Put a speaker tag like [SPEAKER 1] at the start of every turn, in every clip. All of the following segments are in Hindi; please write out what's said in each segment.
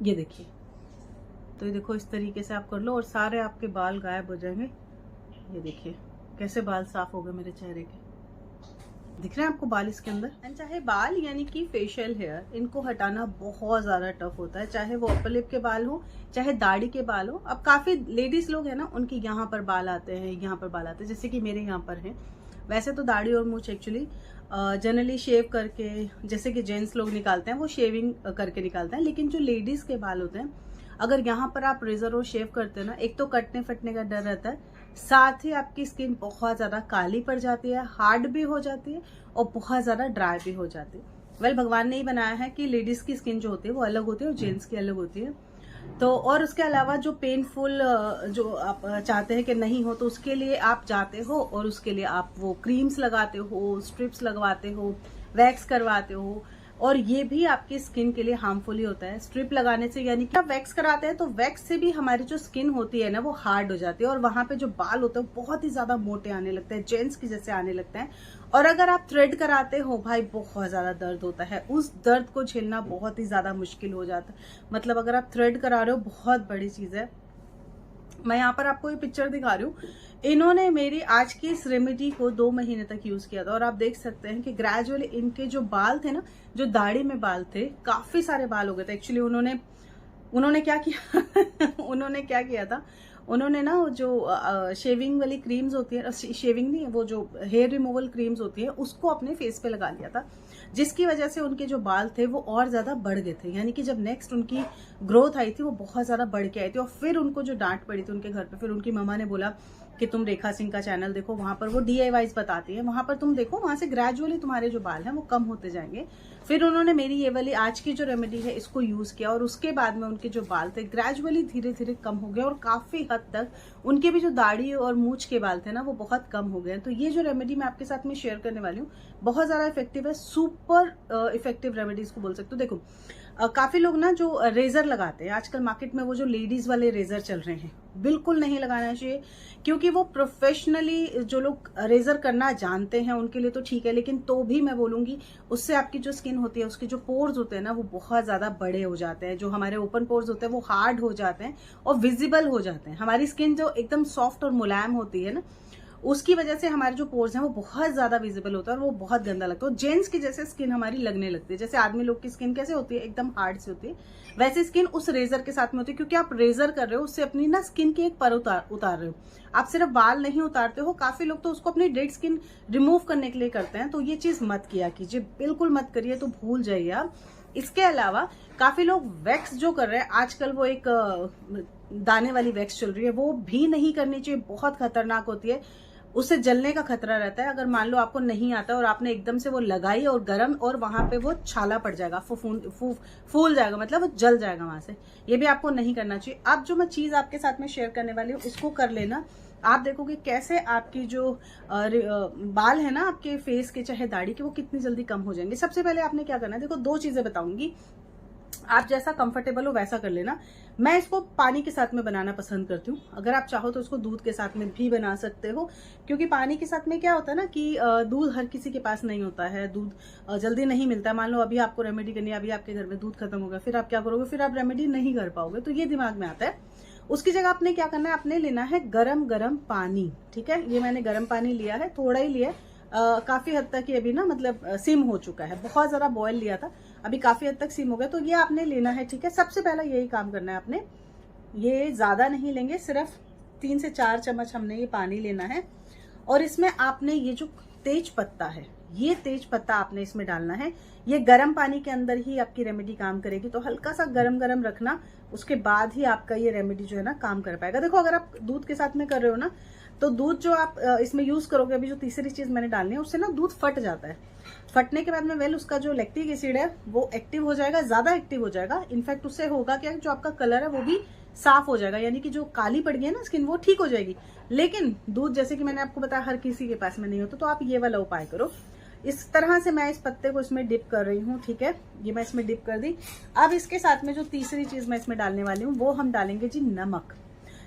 [SPEAKER 1] ये देखिए, तो ये देखो इस तरीके से आप कर लो और सारे आपके बाल गायब हो जाएंगे। ये देखिए कैसे बाल साफ हो गए मेरे चेहरे के, दिख रहे हैं आपको बाल इसके अंदर। एंड चाहे बाल यानी कि फेशियल हेयर, इनको हटाना बहुत ज्यादा टफ होता है, चाहे वो अपर लिप के बाल हो चाहे दाढ़ी के बाल हो। अब काफी लेडीज लोग हैं ना, उनके यहाँ पर बाल आते हैं, यहाँ पर बाल आते हैं, जैसे कि मेरे यहाँ पर हैं। वैसे तो दाढ़ी और मूंछ एक्चुअली जनरली शेव करके, जैसे कि जेंट्स लोग निकालते हैं वो शेविंग करके निकालते हैं, लेकिन जो लेडीज के बाल होते हैं अगर यहाँ पर आप रेजर और शेव करते हैं ना, एक तो कटने फटने का डर रहता है, साथ ही आपकी स्किन बहुत ज्यादा काली पड़ जाती है, हार्ड भी हो जाती है और बहुत ज्यादा ड्राई भी हो जाती है। वेल भगवान ने ही बनाया है कि लेडीज की स्किन जो होती है वो अलग होती है और जेंट्स की अलग होती है। तो और उसके अलावा जो पेनफुल जो आप चाहते हैं कि नहीं हो, तो उसके लिए आप जाते हो और उसके लिए आप वो क्रीम्स लगाते हो, स्ट्रिप्स लगवाते हो, वैक्स करवाते हो, और ये भी आपकी स्किन के लिए हार्मफुल ही होता है। स्ट्रिप लगाने से यानी कि आप वैक्स कराते हैं तो वैक्स से भी हमारी जो स्किन होती है ना वो हार्ड हो जाती है और वहां पे जो बाल होते हैं बहुत ही ज्यादा मोटे आने लगते हैं, जेंट्स की जैसे आने लगते हैं। और अगर आप थ्रेड कराते हो भाई, बहुत ज्यादा दर्द होता है, उस दर्द को झेलना बहुत ही ज्यादा मुश्किल हो जाता है। मतलब अगर आप थ्रेड करा रहे हो बहुत बड़ी चीज है। मैं यहाँ पर आपको ये पिक्चर दिखा रही हूँ, इन्होंने मेरी आज की इस रेमेडी को 2 महीने तक यूज किया था और आप देख सकते हैं कि ग्रेजुअली इनके जो बाल थे ना, जो दाढ़ी में बाल थे, काफी सारे बाल हो गए थे। एक्चुअली उन्होंने क्या किया उन्होंने क्या किया था, उन्होंने ना जो शेविंग वाली क्रीम्स होती है, शेविंग नहीं, वो जो हेयर रिमूवल क्रीम्स होती है उसको अपने फेस पे लगा लिया था, जिसकी वजह से उनके जो बाल थे वो और ज्यादा बढ़ गए थे। यानी कि जब नेक्स्ट उनकी ग्रोथ आई थी वो बहुत ज्यादा बढ़ के आई थी। और फिर उनको जो डांट पड़ी थी उनके घर पे, फिर उनकी मम्मा ने बोला कि तुम रेखा सिंह का चैनल देखो, वहां पर वो DIYs बताती है, वहां पर तुम देखो, वहां से ग्रेजुअली तुम्हारे जो बाल हैं वो कम होते जाएंगे। फिर उन्होंने मेरी ये वाली आज की जो रेमेडी है इसको यूज किया और उसके बाद में उनके जो बाल थे ग्रेजुअली धीरे धीरे कम हो गए और काफी हद तक उनके भी जो दाढ़ी और मूंछ के बाल थे ना वो बहुत कम हो गए। तो ये जो रेमेडी मैं आपके साथ में शेयर करने वाली हूँ बहुत ज्यादा इफेक्टिव है, सुपर इफेक्टिव रेमेडी इसको बोल सकते हो। देखो काफी लोग ना जो रेजर लगाते हैं आजकल मार्केट में, वो जो लेडीज वाले रेजर चल रहे हैं, बिल्कुल नहीं लगाना चाहिए, क्योंकि वो प्रोफेशनली जो लोग रेजर करना जानते हैं उनके लिए तो ठीक है, लेकिन तो भी मैं बोलूंगी उससे आपकी जो स्किन होती है, उसके जो पोर्स होते हैं ना वो बहुत ज्यादा बड़े हो जाते हैं। जो हमारे ओपन पोर्स होते हैं वो हार्ड हो जाते हैं और विजिबल हो जाते हैं। हमारी स्किन जो एकदम सॉफ्ट और मुलायम होती है ना, उसकी वजह से हमारे जो पोर्स हैं वो बहुत ज्यादा विजिबल होता है और वो बहुत गंदा लगता है। जेंट्स की जैसे स्किन हमारी लगने लगती है, जैसे आदमी लोग की स्किन कैसे होती है, एकदम हार्ड सी होती है, वैसे स्किन उस रेजर के साथ में होती है, क्योंकि आप रेजर कर रहे हो, उससे अपनी ना स्किन की एक पर उतार रहे हो। आप सिर्फ बाल नहीं उतारते हो, काफी लोग तो उसको अपनी डेड स्किन रिमूव करने के लिए करते हैं। तो ये चीज मत किया कीजिए, बिल्कुल मत करिए, तो भूल जाइए आप। इसके अलावा काफी लोग वैक्स जो कर रहे हैं आजकल, वो एक दाने वाली वैक्स चल रही है, वो भी नहीं करनी चाहिए, बहुत खतरनाक होती है, उससे जलने का खतरा रहता है। अगर मान लो आपको नहीं आता और आपने एकदम से वो लगाई और गर्म, और वहां पे वो छाला पड़ जाएगा, फूल जाएगा, मतलब वो जल जाएगा वहां से, ये भी आपको नहीं करना चाहिए। अब जो मैं चीज आपके साथ में शेयर करने वाली हूँ इसको कर लेना, आप देखोगे कैसे आपकी जो बाल है ना आपके फेस के चाहे दाढ़ी के, वो कितनी जल्दी कम हो जाएंगे। सबसे पहले आपने क्या करना है, देखो 2 चीजें बताऊंगी, आप जैसा कंफर्टेबल हो वैसा कर लेना। मैं इसको पानी के साथ में बनाना पसंद करती हूँ, अगर आप चाहो तो इसको दूध के साथ में भी बना सकते हो, क्योंकि पानी के साथ में क्या होता है ना कि दूध हर किसी के पास नहीं होता है, दूध जल्दी नहीं मिलता। मान लो अभी आपको रेमेडी करनी है, अभी आपके घर में दूध खत्म हो गया, फिर आप क्या करोगे, फिर आप रेमेडी नहीं कर पाओगे, तो ये दिमाग में आता है। उसकी जगह आपने क्या करना है, आपने लेना है गरम गरम पानी, ठीक है। ये मैंने गरम पानी लिया है, थोड़ा ही लिया, काफी हद तक ये अभी ना मतलब सिम हो चुका है, बहुत ज्यादा बॉयल लिया था, अभी काफी हद तक सिम हो गया, तो ये आपने लेना है, ठीक है। सबसे पहला यही काम करना है आपने, ये ज्यादा नहीं लेंगे, सिर्फ 3 से 4 चम्मच हमने ये पानी लेना है। और इसमें आपने ये जो तेज पत्ता है, ये तेज पत्ता आपने इसमें डालना है। ये गर्म पानी के अंदर ही आपकी रेमेडी काम करेगी, तो हल्का सा गरम गरम रखना, उसके बाद ही आपका ये रेमेडी जो है ना काम कर पाएगा। देखो अगर आप दूध के साथ में कर रहे हो ना, तो दूध जो आप इसमें यूज करोगे, अभी जो तीसरी चीज मैंने डालनी है, उससे ना दूध फट जाता है। फटने के बाद में वेल उसका जो लैक्टिक एसिड है वो एक्टिव हो जाएगा, ज्यादा एक्टिव हो जाएगा। इनफैक्ट उससे होगा क्या, जो आपका कलर है वो भी साफ हो जाएगा, यानी कि जो काली पड़ गई है ना स्किन वो ठीक हो जाएगी। लेकिन दूध जैसे कि मैंने आपको बताया हर किसी के पास में नहीं होता, तो आप ये वाला उपाय करो। इस तरह से मैं इस पत्ते को इसमें डिप कर रही हूँ, ठीक है, ये मैं इसमें डिप कर दी। अब इसके साथ में जो तीसरी चीज मैं इसमें डालने वाली हूँ वो हम डालेंगे जी नमक।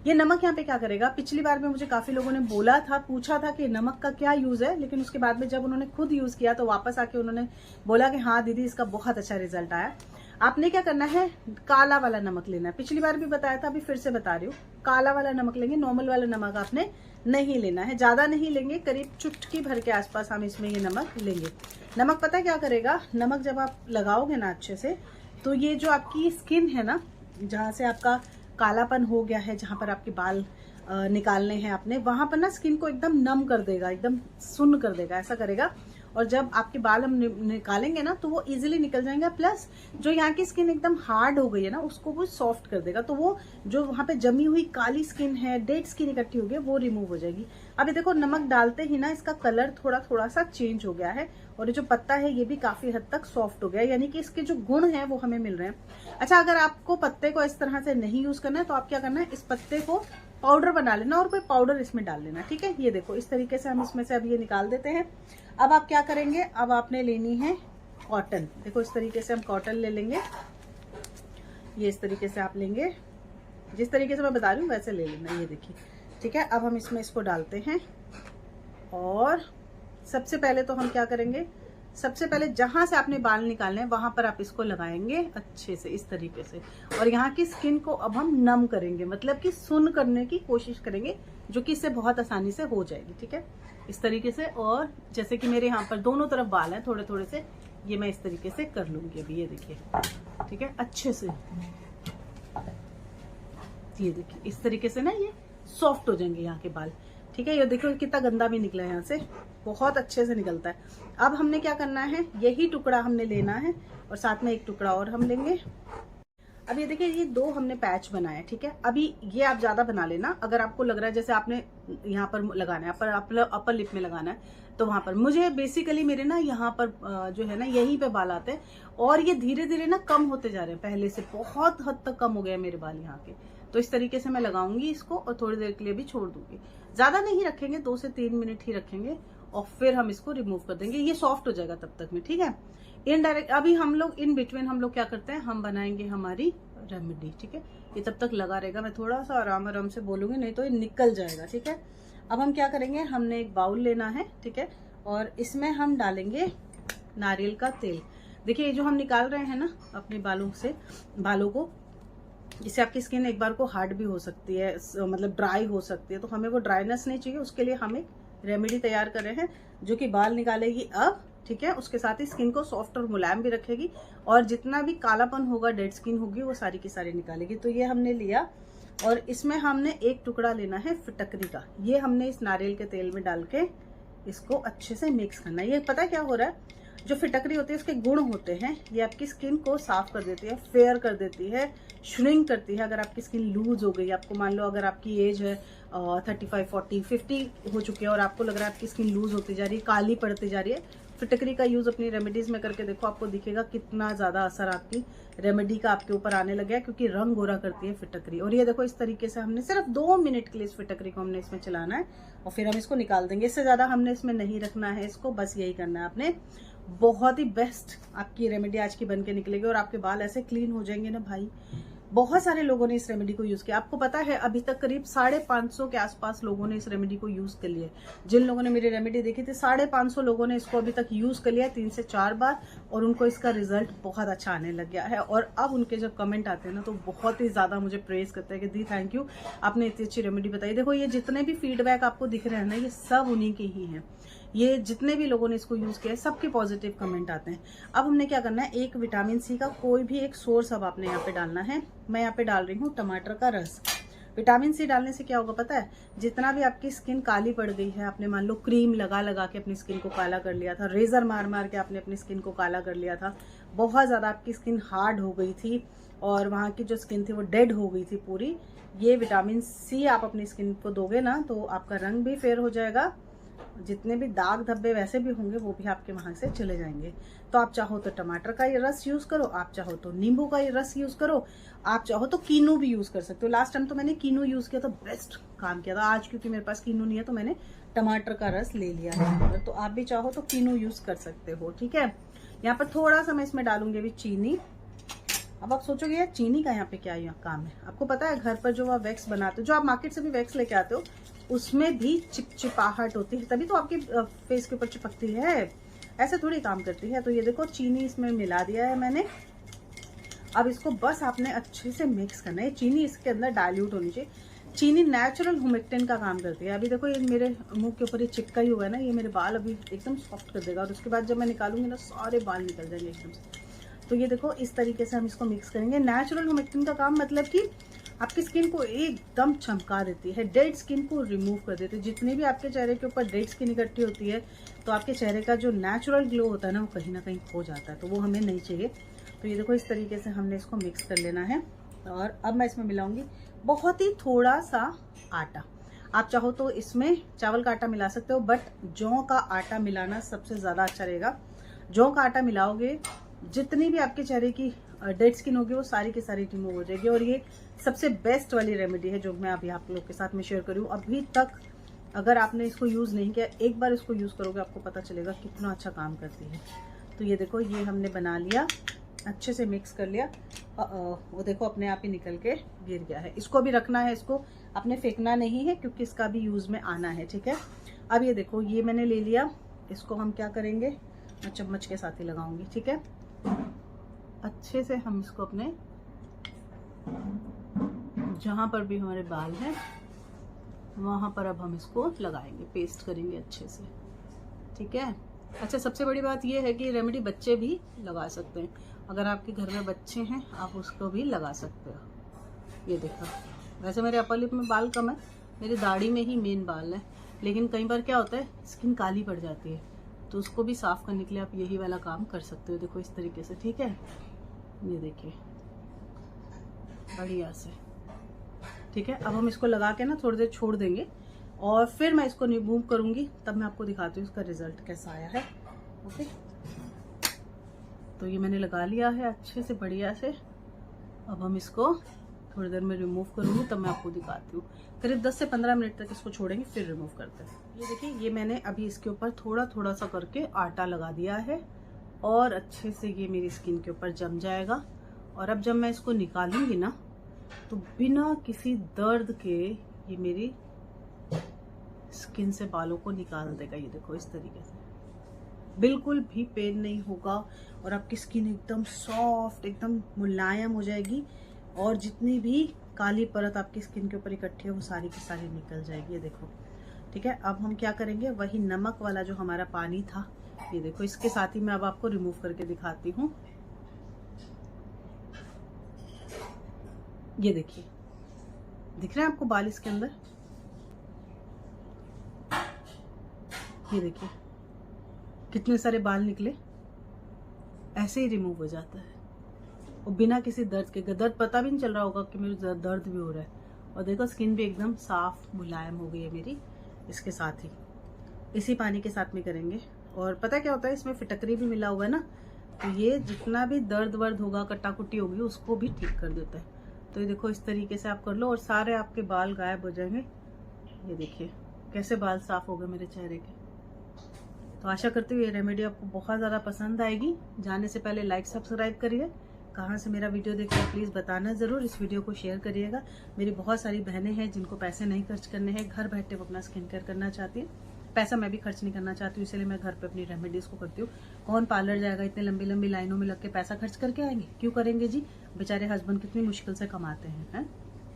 [SPEAKER 1] ये नमक यहाँ पे क्या करेगा, पिछली बार में मुझे काफी लोगों ने बोला था, पूछा था कि नमक का क्या यूज है, लेकिन उसके बाद में जब उन्होंने खुद यूज किया तो वापस आके उन्होंने बोला कि हाँ दीदी इसका बहुत अच्छा रिजल्ट आया। आपने क्या करना है, काला वाला नमक लेना है। पिछली बार भी बताया था, अभी फिर से बता रही हूँ, काला वाला नमक लेंगे, नॉर्मल वाला नमक आपने नहीं लेना है, ज्यादा नहीं लेंगे, करीब चुटकी भर के आसपास हम इसमें ये नमक लेंगे। नमक पता है क्या करेगा, नमक जब आप लगाओगे ना अच्छे से, तो ये जो आपकी स्किन है ना, जहाँ से आपका कालापन हो गया है, जहाँ पर आपके बाल निकालने हैं आपने, वहां पर ना स्किन को एकदम नम कर देगा, एकदम सुन्न कर देगा, ऐसा करेगा। और जब आपके बाल हम निकालेंगे ना, तो वो इजीली निकल जाएंगे। प्लस जो यहाँ की स्किन एकदम हार्ड हो गई है ना, उसको वो सॉफ्ट कर देगा। तो वो जो वहां पे जमी हुई काली स्किन है, डेड स्किन इकट्ठी हो गई, वो रिमूव हो जाएगी। अभी देखो नमक डालते ही ना इसका कलर थोड़ा थोड़ा सा चेंज हो गया है, और ये जो पत्ता है ये भी काफी हद तक सॉफ्ट हो गया है, यानी कि इसके जो गुण है वो हमें मिल रहे हैं। अच्छा, अगर आपको पत्ते को इस तरह से नहीं यूज करना है, तो आप क्या करना है, इस पत्ते को पाउडर बना लेना और कोई पाउडर इसमें डाल लेना, ठीक है। ये देखो इस तरीके से हम इसमें से अब ये निकाल देते हैं। अब आप क्या करेंगे, अब आपने लेनी है कॉटन। देखो इस तरीके से हम कॉटन ले लेंगे, ये इस तरीके से आप लेंगे, जिस तरीके से मैं बता रही हूँ वैसे ले लेना, ये देखिए, ठीक है। अब हम इसमें इसको डालते हैं, और सबसे पहले तो हम क्या करेंगे, सबसे पहले जहां से आपने बाल निकालने हैं वहां पर आप इसको लगाएंगे अच्छे से इस तरीके से, और यहाँ की स्किन को अब हम नम करेंगे, मतलब कि सुन्न करने की कोशिश करेंगे, जो कि इससे बहुत आसानी से हो जाएगी, ठीक है, इस तरीके से। और जैसे कि मेरे यहाँ पर दोनों तरफ बाल हैं थोड़े थोड़े से, ये मैं इस तरीके से कर लूंगी अभी, ये देखिए, ठीक है, अच्छे से, ये देखिए इस तरीके से ना ये सॉफ्ट हो जाएंगे यहाँ के बाल, ठीक है। ये देखो कितना गंदा भी निकला है यहाँ से, बहुत अच्छे से निकलता है। अब हमने क्या करना है, यही टुकड़ा हमने लेना है, और साथ में एक टुकड़ा और हम लेंगे। अब ये देखिए, ये 2 हमने पैच बनाए, ठीक है। अभी ये आप ज्यादा बना लेना, अगर आपको लग रहा है जैसे आपने यहाँ पर लगाना है, अपर लिप में लगाना है, तो वहां पर मुझे बेसिकली मेरे ना यहाँ पर जो है ना यहीं पे बाल आते हैं, और ये धीरे धीरे ना कम होते जा रहे हैं, पहले से बहुत हद तक कम हो गए मेरे बाल यहाँ के। तो इस तरीके से मैं लगाऊंगी इसको, और थोड़ी देर के लिए भी छोड़ दूंगी, ज्यादा नहीं रखेंगे, 2 से 3 मिनट ही रखेंगे, और फिर हम इसको रिमूव कर देंगे, ये सॉफ्ट हो जाएगा तब तक में, ठीक है। इनडायरेक्ट अभी हम लोग इन बिटवीन हम लोग क्या करते हैं, हम बनाएंगे हमारी रेमेडी, ठीक है। ये तब तक लगा रहेगा, मैं थोड़ा सा आराम आराम से बोलूंगी, नहीं तो ये निकल जाएगा, ठीक है। अब हम क्या करेंगे, हमने एक बाउल लेना है, ठीक है, और इसमें हम डालेंगे नारियल का तेल। देखिए ये जो हम निकाल रहे हैं ना अपने बालों से, बालों को, इससे आपकी स्किन एक बार को हार्ड भी हो सकती है, मतलब ड्राई हो सकती है, तो हमें वो ड्राइनेस नहीं चाहिए, उसके लिए हम एक रेमेडी तैयार कर रहे हैं जो कि बाल निकालेगी अब, ठीक है, उसके साथ ही स्किन को सॉफ्ट और मुलायम भी रखेगी, और जितना भी कालापन होगा, डेड स्किन होगी, वो सारी की सारी निकालेगी। तो ये हमने लिया, और इसमें हमने एक टुकड़ा लेना है फिटकरी का, ये हमने इस नारियल के तेल में डाल के इसको अच्छे से मिक्स करना है। ये पता है क्या हो रहा है, जो फिटकरी होती है उसके गुण होते हैं, ये आपकी स्किन को साफ कर देती है, फेयर कर देती है, श्रिंक करती है। अगर आपकी स्किन लूज हो गई, आपको मान लो अगर आपकी एज है 35, 40, 50 हो चुकी है, और आपको लग रहा है आपकी स्किन लूज होती जा रही है, काली पड़ती जा रही है, फिटकरी का यूज अपनी रेमेडीज में करके देखो, आपको दिखेगा कितना ज्यादा असर आपकी रेमेडी का आपके ऊपर आने लगा है, क्योंकि रंग गोरा करती है फिटकरी। और ये देखो इस तरीके से हमने सिर्फ 2 मिनट के लिए इस फिटकरी को हमने इसमें चलाना है, और फिर हम इसको निकाल देंगे। इससे ज्यादा हमने इसमें नहीं रखना है इसको, बस यही करना है आपने। बहुत ही बेस्ट आपकी रेमेडी आज की बन के निकलेगी, और आपके बाल ऐसे क्लीन हो जाएंगे ना भाई। बहुत सारे लोगों ने इस रेमेडी को यूज किया, आपको पता है अभी तक करीब 550 के आसपास लोगों ने इस रेमेडी को यूज कर लिया। जिन लोगों ने मेरी रेमेडी देखी थी, 550 लोगों ने इसको अभी तक यूज कर लिया 3 से 4 बार, और उनको इसका रिजल्ट बहुत अच्छा आने लग गया है। और अब उनके जब कमेंट आते हैं ना, तो बहुत ही ज्यादा मुझे प्रेज करते हैं कि दी थैंक यू, आपने इतनी अच्छी रेमेडी बताई। देखो ये जितने भी फीडबैक आपको दिख रहे हैं ना, ये सब उन्हीं के ही हैं। ये जितने भी लोगों ने इसको यूज किया है, सबके पॉजिटिव कमेंट आते हैं। अब हमने क्या करना है, एक विटामिन सी का कोई भी एक सोर्स अब आपने यहाँ पे डालना है। मैं यहाँ पे डाल रही हूँ टमाटर का रस। विटामिन सी डालने से क्या होगा पता है, जितना भी आपकी स्किन काली पड़ गई है, आपने मान लो क्रीम लगा लगा के अपनी स्किन को काला कर लिया था, रेजर मार मार के आपने अपनी स्किन को काला कर लिया था, बहुत ज्यादा आपकी स्किन हार्ड हो गई थी, और वहाँ की जो स्किन थी वो डेड हो गई थी पूरी। ये विटामिन सी आप अपनी स्किन को दोगे ना, तो आपका रंग भी फेयर हो जाएगा, जितने भी दाग धब्बे वैसे भी होंगे वो भी आपके वहां से चले जाएंगे। तो आप चाहो तो टमाटर का ये रस यूज करो, आप चाहो तो नींबू का ये रस यूज करो, आप चाहो तो कीनू भी यूज कर सकते हो। लास्ट टाइम तो मैंने कीनू यूज किया, तो बेस्ट काम किया था। आज क्योंकि मेरे पास कीनू नहीं है, तो मैंने टमाटर का रस ले लिया है। तो आप भी चाहो तो कीनू यूज कर सकते हो, ठीक है। यहाँ पर थोड़ा सा मैं इसमें डालूंगी अभी चीनी। अब आप सोचोगे यार चीनी का यहाँ पे क्या काम है। आपको पता है घर पर जो आप वैक्स बनाते हो, जो आप मार्केट से भी वैक्स लेके आते हो, उसमें भी चिपचिपाहट होती है, तभी तो आपके फेस के ऊपर चिपकती है, ऐसे थोड़ी काम करती है। तो ये देखो चीनी इसमें मिला दिया है मैंने, अब इसको बस आपने अच्छे से मिक्स करना है। चीनी इसके अंदर डाइल्यूट होनी चाहिए। चीनी नेचुरल हुमिक्टेंट का काम करती है। अभी देखो ये मेरे मुंह के ऊपर ये चिपका ही हुआ है ना, ये मेरे बाल अभी एकदम सॉफ्ट कर देगा और उसके बाद जब मैं निकालूंगी ना सारे बाल निकल जाएंगे एकदम से। तो ये देखो इस तरीके से हम इसको मिक्स करेंगे। नेचुरल हुमिक्टेंट का काम मतलब कि आपकी स्किन को एकदम चमका देती है, डेड स्किन को रिमूव कर देती है। जितनी भी आपके चेहरे के ऊपर डेड स्किन इकट्ठी होती है तो आपके चेहरे का जो नेचुरल ग्लो होता है ना वो कहीं ना कहीं खो जाता है, तो वो हमें नहीं चाहिए। तो ये देखो इस तरीके से हमने इसको मिक्स कर लेना है। और अब मैं इसमें मिलाऊंगी बहुत ही थोड़ा सा आटा। आप चाहो तो इसमें चावल का आटा मिला सकते हो, बट जौ का आटा मिलाना सबसे ज़्यादा अच्छा रहेगा। जौ का आटा मिलाओगे, जितनी भी आपके चेहरे की डेड स्किन होगी वो सारी की सारी रिमूव हो जाएगी। और ये सबसे बेस्ट वाली रेमेडी है जो मैं अभी आप लोग के साथ में शेयर करूँ। अभी तक अगर आपने इसको यूज़ नहीं किया, एक बार इसको यूज़ करोगे आपको पता चलेगा कितना अच्छा काम करती है। तो ये देखो ये हमने बना लिया, अच्छे से मिक्स कर लिया। वो देखो अपने आप ही निकल के गिर गया है। इसको भी रखना है, इसको आपने फेंकना नहीं है क्योंकि इसका भी यूज़ में आना है, ठीक है। अब ये देखो ये मैंने ले लिया, इसको हम क्या करेंगे, मैं चम्मच के साथ ही लगाऊंगी, ठीक है। अच्छे से हम इसको अपने जहाँ पर भी हमारे बाल हैं वहाँ पर अब हम इसको लगाएंगे, पेस्ट करेंगे अच्छे से, ठीक है। अच्छा, सबसे बड़ी बात ये है कि रेमेडी बच्चे भी लगा सकते हैं। अगर आपके घर में बच्चे हैं आप उसको भी लगा सकते हो। ये देखो, वैसे मेरे अपर लिप में बाल कम है, मेरी दाढ़ी में ही मेन बाल है, लेकिन कई बार क्या होता है स्किन काली पड़ जाती है, तो उसको भी साफ करने के लिए आप यही वाला काम कर सकते हो। देखो इस तरीके से, ठीक है। ये देखिए बढ़िया से, ठीक है। अब हम इसको लगा के ना थोड़ी देर छोड़ देंगे और फिर मैं इसको रिमूव करूंगी, तब मैं आपको दिखाती हूँ इसका रिजल्ट कैसा आया है। ओके, तो ये मैंने लगा लिया है अच्छे से बढ़िया से। अब हम इसको थोड़ी देर में रिमूव करूंगी, तब मैं आपको दिखाती हूँ। करीब 10 से 15 मिनट तक इसको छोड़ेंगे फिर रिमूव करते हैं। ये देखिए ये मैंने अभी इसके ऊपर थोड़ा थोड़ा सा करके आटा लगा दिया है और अच्छे से ये मेरी स्किन के ऊपर जम जाएगा। और अब जब मैं इसको निकालूंगी ना तो बिना किसी दर्द के ये मेरी स्किन से बालों को निकाल देगा। ये देखो इस तरीके से, बिल्कुल भी पेन नहीं होगा और आपकी स्किन एकदम सॉफ्ट, एकदम मुलायम हो जाएगी और जितनी भी काली परत आपकी स्किन के ऊपर इकट्ठी है वो सारी की सारी निकल जाएगी। ये देखो, ठीक है। अब हम क्या करेंगे, वही नमक वाला जो हमारा पानी था, ये देखो इसके साथ ही मैं अब आपको रिमूव करके दिखाती हूँ। ये देखिए, दिख रहे हैं आपको बाल इसके अंदर, ये देखिए कितने सारे बाल निकले, ऐसे ही रिमूव हो जाता है और बिना किसी दर्द के। दर्द पता भी नहीं चल रहा होगा कि मेरे दर्द भी हो रहा है। और देखो स्किन भी एकदम साफ मुलायम हो गई है मेरी इसके साथ ही, इसी पानी के साथ में करेंगे। और पता क्या होता है, इसमें फिटकरी भी मिला हुआ है ना, तो ये जितना भी दर्द वर्द होगा, कट्टा कुट्टी होगी, उसको भी ठीक कर देता है। तो ये देखो इस तरीके से आप कर लो और सारे आपके बाल गायब हो जाएंगे। ये देखिए कैसे बाल साफ हो गए मेरे चेहरे के। तो आशा करती हूँ ये रेमेडी आपको बहुत ज़्यादा पसंद आएगी। जाने से पहले लाइक सब्सक्राइब करिए। कहाँ से मेरा वीडियो देख रहे हैं प्लीज़ बताना ज़रूर। इस वीडियो को शेयर करिएगा। मेरी बहुत सारी बहनें हैं जिनको पैसे नहीं खर्च करने हैं, घर बैठे वो अपना स्किन केयर करना चाहती हैं। पैसा मैं भी खर्च नहीं करना चाहती हूँ, इसलिए मैं घर पे अपनी रेमेडीज़ को करती हूँ। कौन पार्लर जाएगा, इतने लंबी लंबी लाइनों में लग के पैसा खर्च करके आएंगे? क्यों करेंगे जी, बेचारे हस्बैंड कितनी मुश्किल से कमाते हैं,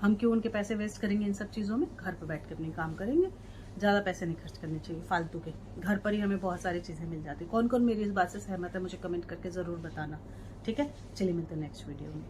[SPEAKER 1] हम क्यों उनके पैसे वेस्ट करेंगे इन सब चीज़ों में? घर पर बैठ के अपनी काम करेंगे। ज़्यादा पैसे नहीं खर्च करने चाहिए फालतू के, घर पर ही हमें बहुत सारी चीज़ें मिल जाती। कौन कौन मेरी इस बात से सहमत है मुझे कमेंट करके ज़रूर बताना, ठीक है। चलिए मिलते हैं नेक्स्ट वीडियो में।